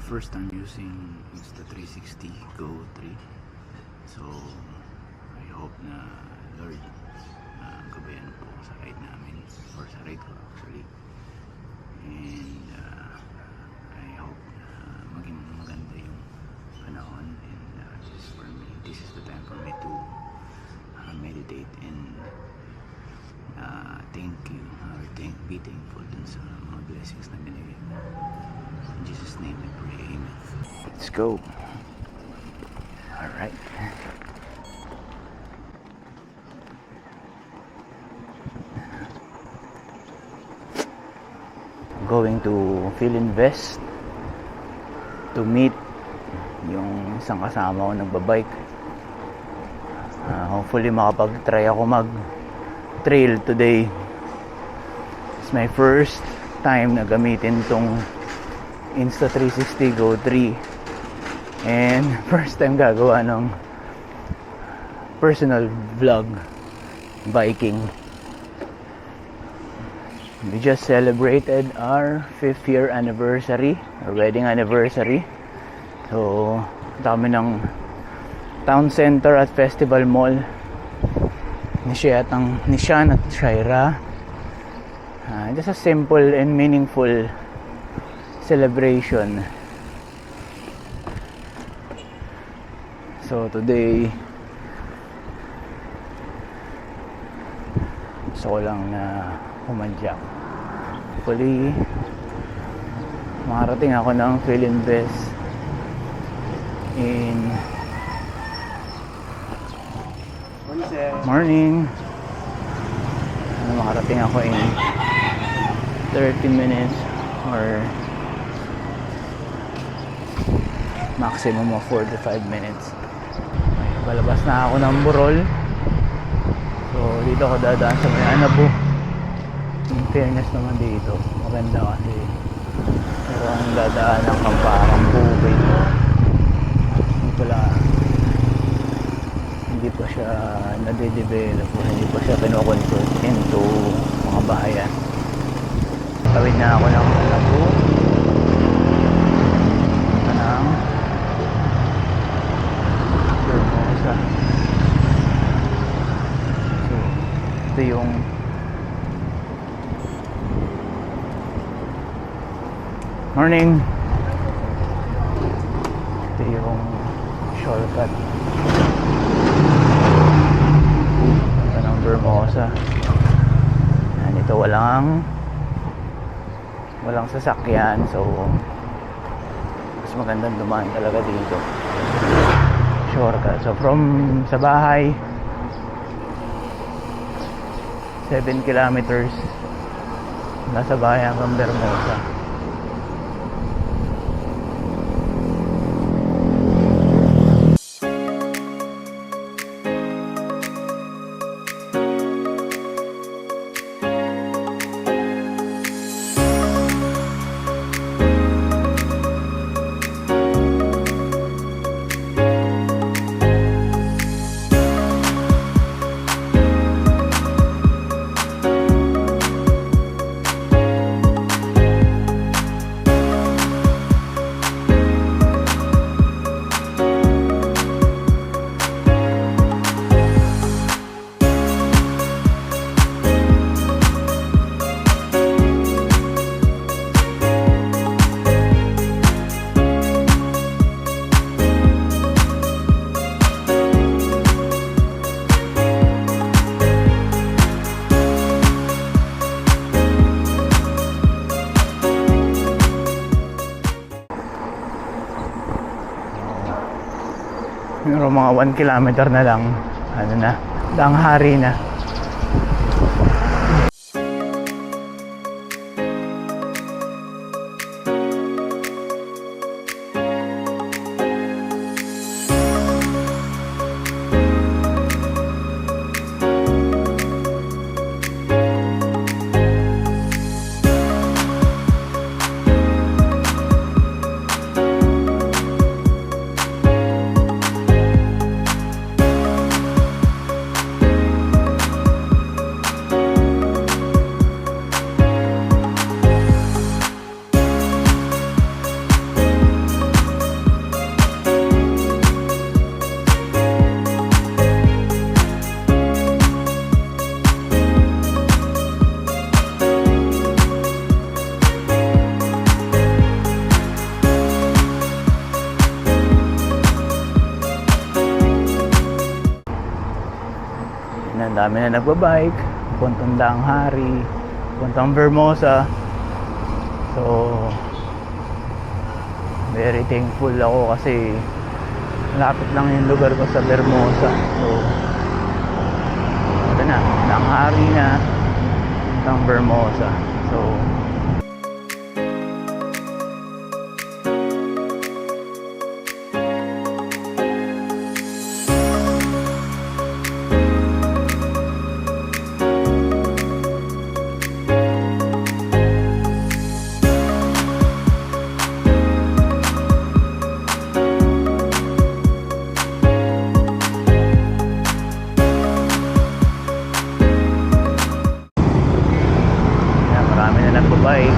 First time using Insta360 Go 3. So I hope na Lord gabayan po sa ride namin, or sa ride ko actually, and I hope maging maganda yung panahon, and this is the time for me to meditate and thank you, or be thankful dun sa mga blessings na binigay mo. In Jesus' name I pray, amen. Let's go. Alright. Going to Philinvest to meet yung isang kasama ko nagbabike. Hopefully makapag-try ako mag-trail today. It's my first time na gamitin tong Insta360 Go 3, and first time gagawa ng personal vlog biking. We just celebrated our 5th year anniversary, our wedding anniversary. So dami ng town center at festival mall ni Shan at Shaira. Just a simple and meaningful celebration. So today gusto ko lang na humadyak. Hopefully makarating ako ng Philinvest in morning. Makarating ako in 30 minutes or maximum of 45 minutes. Okay, palabas na ako ng Burol. So dito ako dadaan sa may Anabo. In fairness naman dito, maganda kasi. Pero ang dadaan ng parang bukid. Hindi pa siya nade-develop, hindi pa siya kino-convert into mga bahayan. Tawid na ako ng Anabo. So ito yung morning. Ito yung shortcut ito ng Vermosa. And ito walang sasakyan, so mas magandang dumaan talaga dito, shortcut. So from sa bahay 7 kilometers nasa bahay hanggang Vermosa. Pero mga 1 kilometer na lang, ano na, Danghari na. Ang dami na nagbabike, puntang Danghari, puntang Vermosa. So, very thankful ako kasi lapit lang yung lugar ko sa Vermosa. So, ito na, Danghari na, puntang Vermosa. So, marami na nagbabike.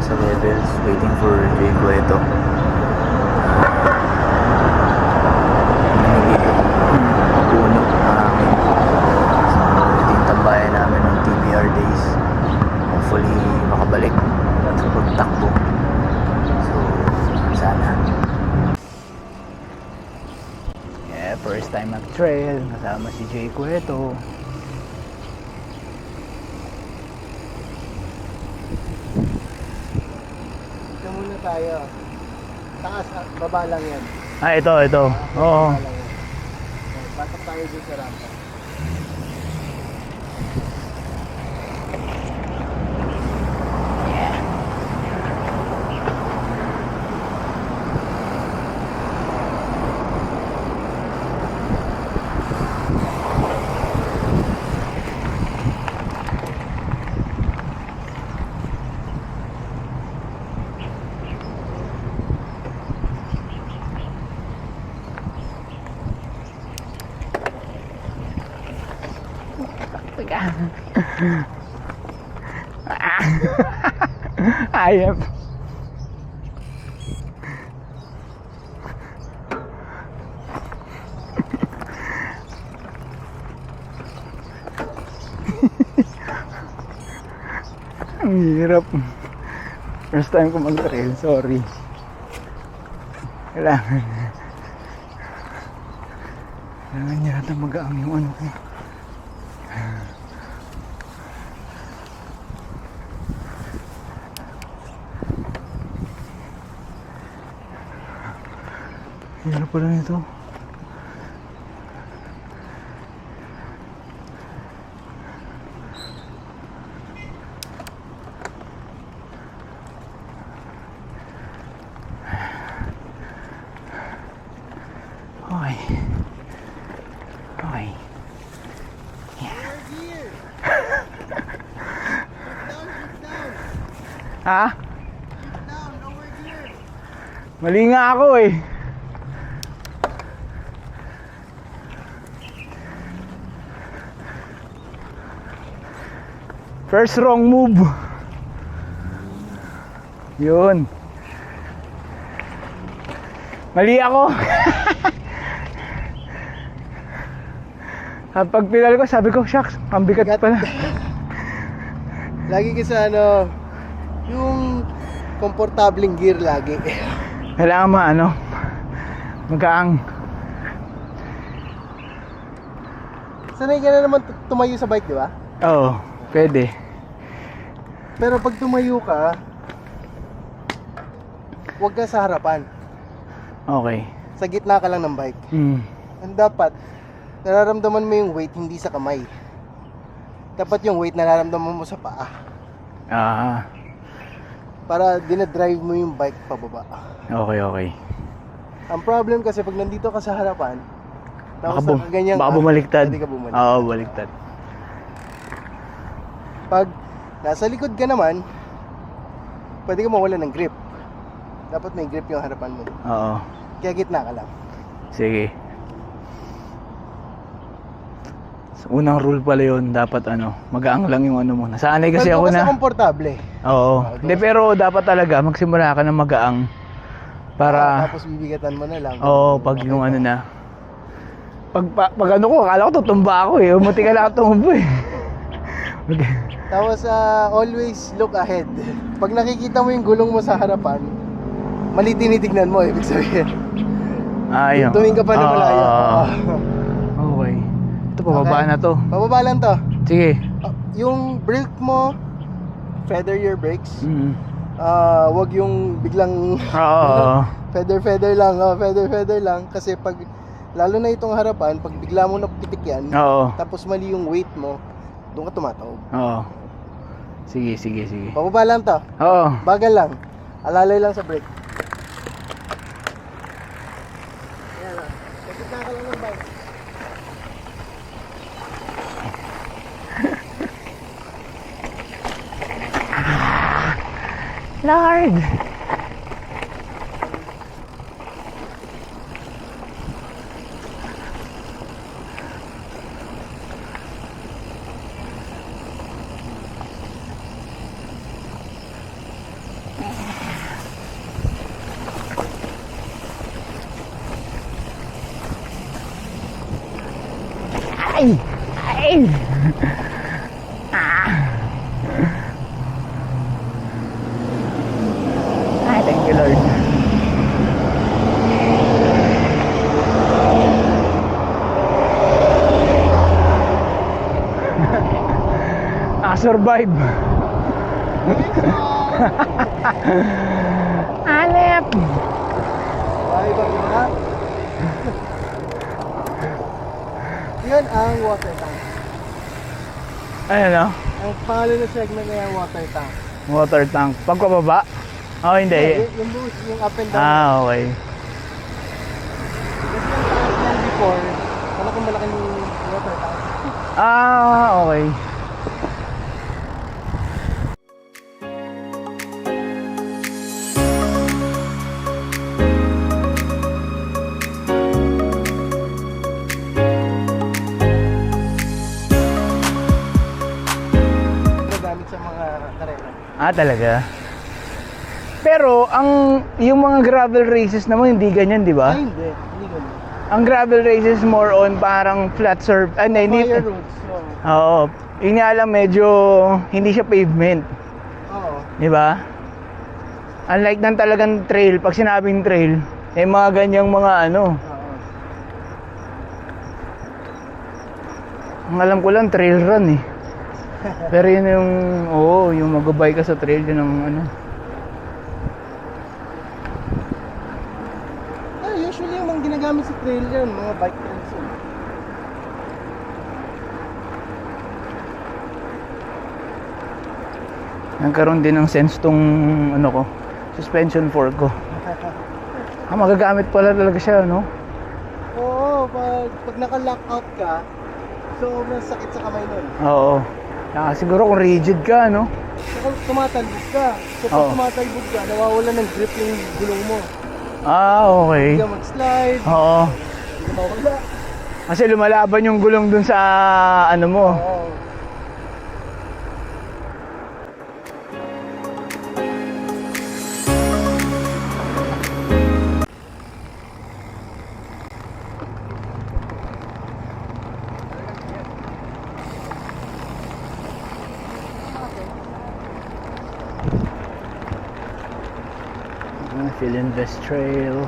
Sa levels, waiting for Jay Cueto. Puno na amin. So, ito yung tambayan namin ng TBR days. Hopefully, makabalik at pagtakbo. So, sana. Yeah, first time mag-trail. Kasama si Jay Cueto. Tayo. Taas, baba lang yan. Ah, ito. Oo. Baba lang yan. Pasok tayo dun sa rampa. Ayap. Ang hirap. First time ko mag-trail, sorry. Kailangan yata mag-aam yung ano ko. Hirap pala nito. Okay. Okay. Yeah. Ha? Mali nga ako eh. First wrong move. Yun. Mali ako. At pag pinal ko, sabi ko, shucks, ang bigat Bigat. pala. Lagi kasi ano, yung komportableng gear lagi. Kailangan magaang. Sanay ka na naman tumayo sa bike, di ba? Oo, pwede. Pero pag tumayo ka, huwag ka sa harapan. Okay. Sa gitna ka lang ng bike. And dapat, nararamdaman mo yung weight hindi sa kamay. Dapat yung weight nararamdaman mo sa paa. Ah, Para dinadrive mo yung bike pababa. okay. Ang problem kasi pag nandito ka sa harapan, tapos Baka nakaganyan baka ka, bumaliktad. pwede ka bumalik. Oo, baliktad. Pag nasa likod ka naman, pwede ka mawala ng grip. Dapat may grip yung harapan mo. Oo, Kaya gitna ka lang. sige. So, unang rule pala yun, dapat magaang lang yung mo. Nasanay kasi Pero ako na. komportable. Oo. Hindi, pero dapat talaga magsimula ka ng magaang para Tapos bibigatan mo na lang. oo, pag yung na. Pag ko, akala ko tutumba ako eh. Umuti ka lang tumumbo eh. Okay. Tapos always look ahead. Pag nakikita mo yung gulong mo sa harapan, mali tinitignan mo, ibig sabihin. Ayun. Tumingin ka pa na malayo. Okay. Ito, pababa Okay. na to. Pababa lang to. Sige. Yung brake mo, feather your brakes. Mm. Wag yung biglang Oo. feather lang. Feather lang. Kasi pag, lalo na itong harapan, pag bigla mo napitik yan, Oo. tapos mali yung weight mo, doon ka tumatawag. Oo. Sige. Pababa lang to. Oo. Bagal lang. Alalay lang sa brake. Ayan o. Kapit na ka lang ng bike. Lord. Ay! Ay, thank you, Lord. Survive. Alep. Bye, bye. Yan ang water tank. Ano? Ang pangalan ng segment na yan, water tank. Water tank. Pagpababa? Oh, hindi. Yung boost, yung up and down. Okay. Kasi yung tank yan before, malaking water tank. Okay. Gamit sa mga karera. Talaga? Pero, yung mga gravel races naman, hindi ganyan, di ba? Ay, hindi. Hindi ganun. Ang gravel races more on parang flat surface. Hindi. Fire roads. Oo. Yun nga lang, medyo hindi siya pavement. Oo. Di ba? Unlike ng talagang trail, pag sinabing trail, mga ganyang mga Oo. ang alam ko lang, trail run eh. Pero yun yung mag-bike ka sa trail, yun ang Usually yung mga ginagamit sa trail yun, mga bike trails yun. nagkaroon din ng sense tong suspension fork ko. Magagamit pala talaga siya, no? Oo, pag naka-lockout ka, sobrang sakit sa kamay nun. Oo. Siguro kung rigid ka, no? So, kung tumatalbog ka, pag Oo. tumatalbog ka, nawawala ng grip yung gulong mo. Okay. Hindi ka mag-slide, Oo. hindi ka mawala. Kasi lumalaban yung gulong dun sa mo. Oo. Philinvest Trail.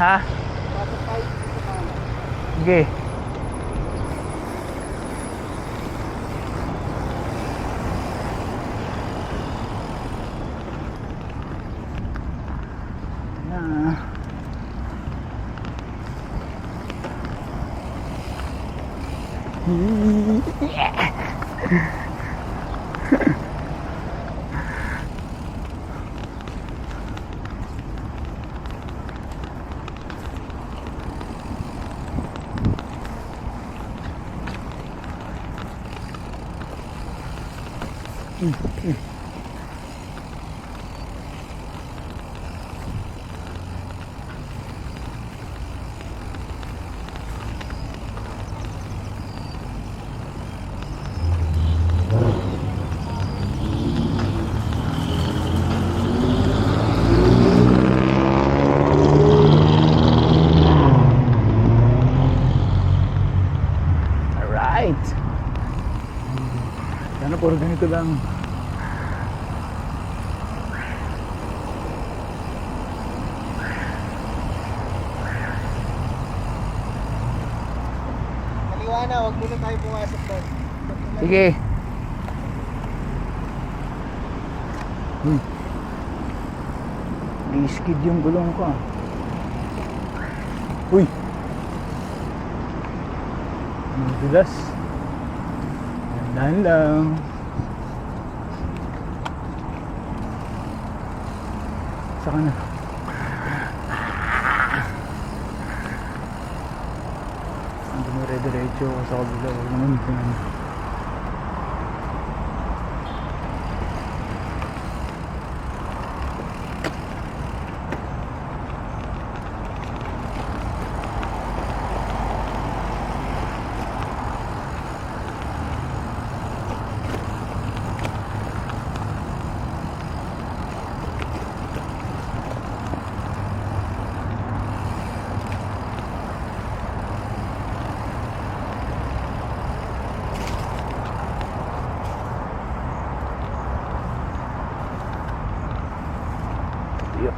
Ha? Sige. Na. Alright. Sana puro ganito lang. Kaliwa na, wag muna tayo pumasok doon. Sige. Di-skid yung gulong ko. Uy. Madulas. Dandan lang. Saka na. Ang dumire-diretso ako sa kabila. Huwag naman ito naman. Yup,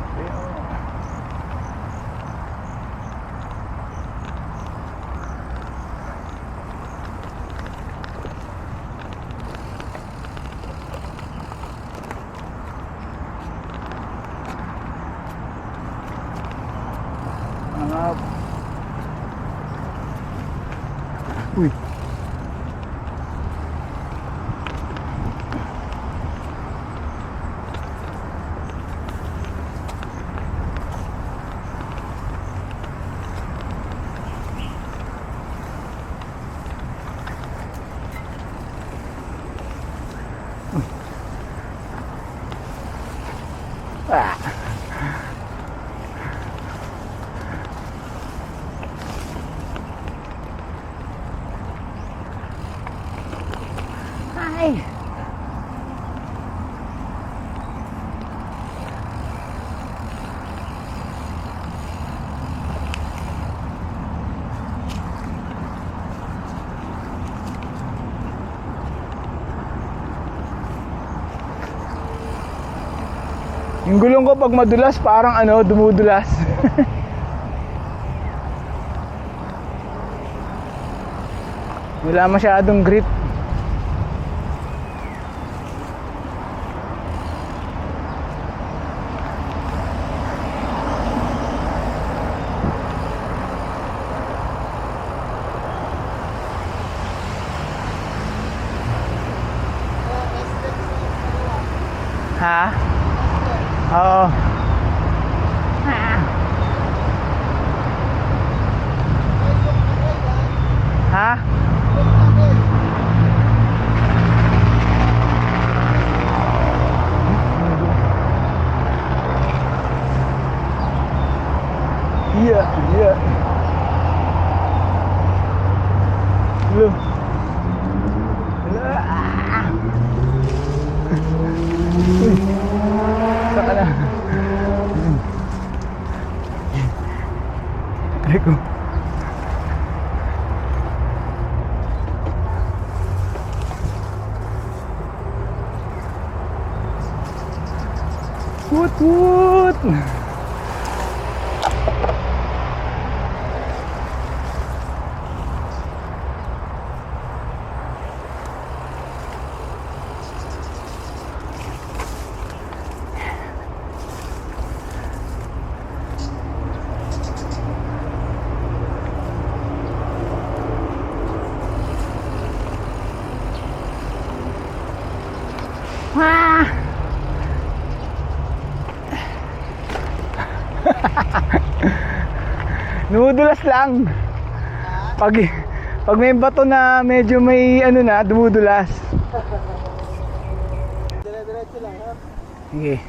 uy. Ah. Hi. Yung gulong ko pag madulas parang dumudulas. Wala masyadong grip. Ha? Oo. Ha? Iya, iya. Lu. Uy. Saka na. Aray ko. Woot. Wah! Dumudulas lang. Pag may bato na medyo may ano na, dumudulas. Dire-diretso lang, ha? Sige.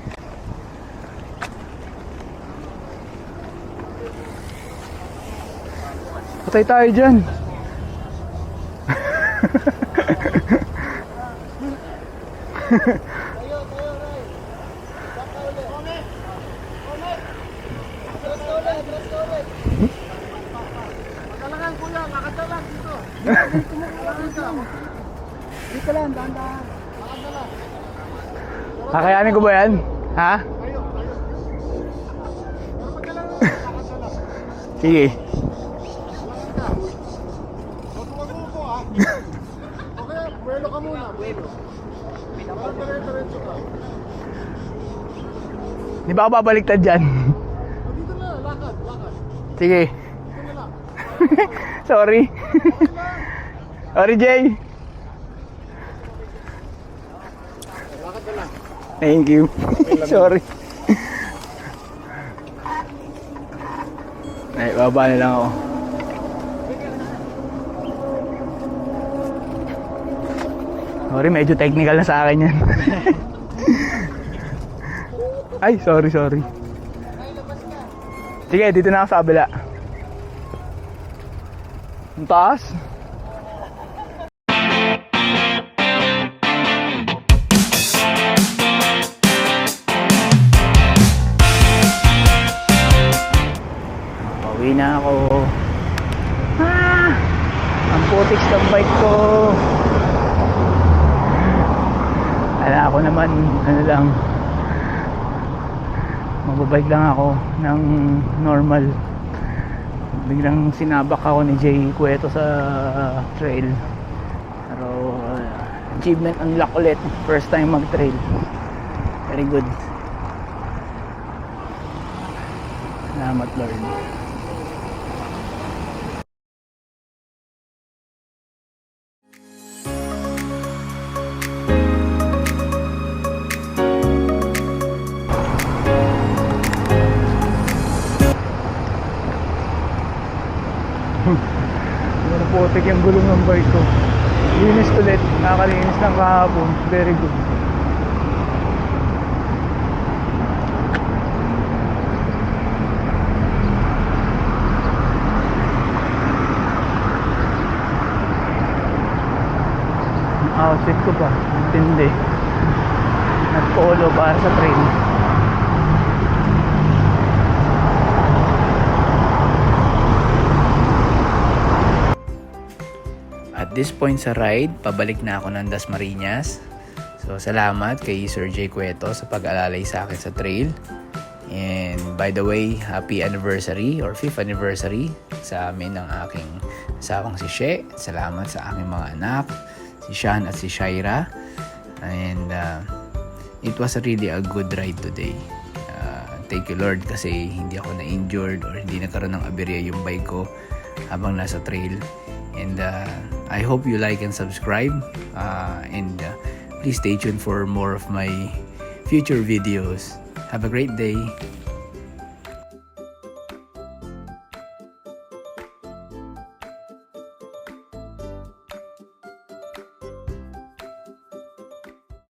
Patay tayo dyan. Tayo, Ray. Back ka ulit. Comment. Atras ka ulit. Magalangan, kuya. Lakad ka lang dito. Dito lang, dahan-dahan. Lakad na lang. Kakayanin ko ba yan? Ha? Tayo. Pero magalangan, lakad na lang. Sige. Lakad ka. Huwag umupo, ha? Okay, buwelo ka muna. Buwelo. Diretso ka. Di ba ako babaliktad dyan? Dito na, lakad. Sige. Dito na lang. Sorry. Sorry, Jay. Lakad na lang. Thank you. Sorry. Ay, baba na lang ako. Sorry, medyo technical na sa akin yan. Ay, sorry. Sige, dito na ako sa kabila. Ang taas. Pauwi na ako. Ang putik ng bike ko. Ala ako naman, ano lang, magbabike lang ako ng normal. Biglang sinabak ako ni Jay Cueto sa trail. Pero achievement unlock ulit. First time mag trail. Very good. Salamat Lord. Putik yung gulong ng bike ko. Linis ulit. Nakakalinis ng kahapon. Very good. Outfit ko pa. Tindi. Nag-polo para sa train. At this point sa ride, pabalik na ako ng Dasmariñas. So salamat kay Sir Jay Cueto sa pag-alalay sa akin sa trail. And by the way, happy anniversary or 5th anniversary sa amin ng aking asawang si She. Salamat sa aking mga anak, si Sean at si Shaira. And it was really a good ride today. Thank you Lord kasi hindi ako na-injured or hindi nagkaroon ng aberya yung bike ko habang nasa trail. And I hope you like and subscribe. And please stay tuned for more of my future videos. Have a great day.